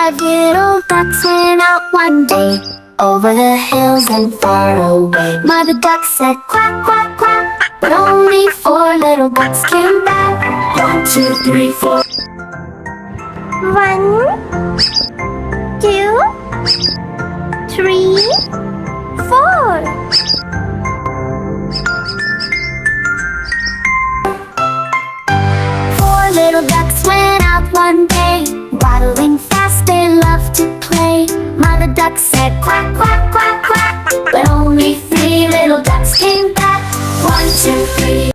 5 little ducks went out one day, over the hills and far away. Mother duck said quack, quack, quack, but only 4 little ducks came back. 1, 2, 3, 4. 1, 2, 3, 4. 4 little ducks went out one day, waddling fast, they loved to play. Mother duck said quack, quack, quack, quack, but only 3 little ducks came back. 1, 2, 3.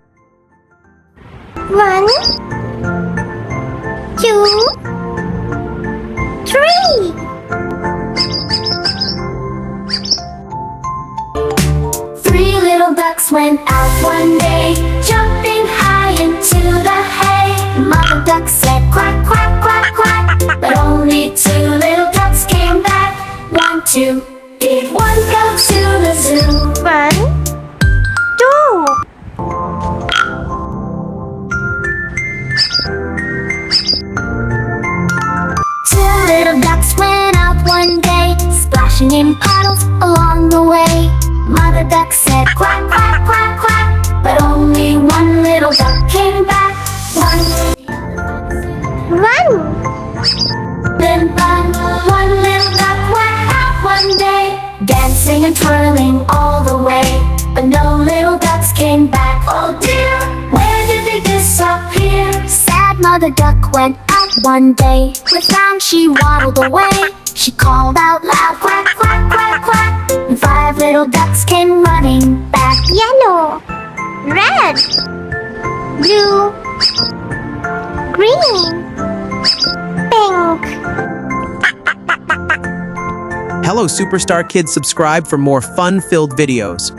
1, 2, 3. 3 little ducks went out one day, jumping high into the hay. Mother duck said quack, quack, quack, quack, but only 2 little ducks came back. 1, 2, did one go to the zoo? 1, 2 little ducks went out one day, splashing in puddles along the way. Mother duck said quack, quack, quack, quack, but only 1 little duck came back. 1, 1. then run. 1 little duck went out one day, dancing and twirling all the way. But no little ducks came back. Oh dear, where did they disappear? Sad mother duck went out one day, with round she waddled away. She called out loud quack, quack, quack, quack, and 5 little ducks came running back. Yellow, red, blue, green, pink. Hello Superstar Kids, subscribe for more fun-filled videos.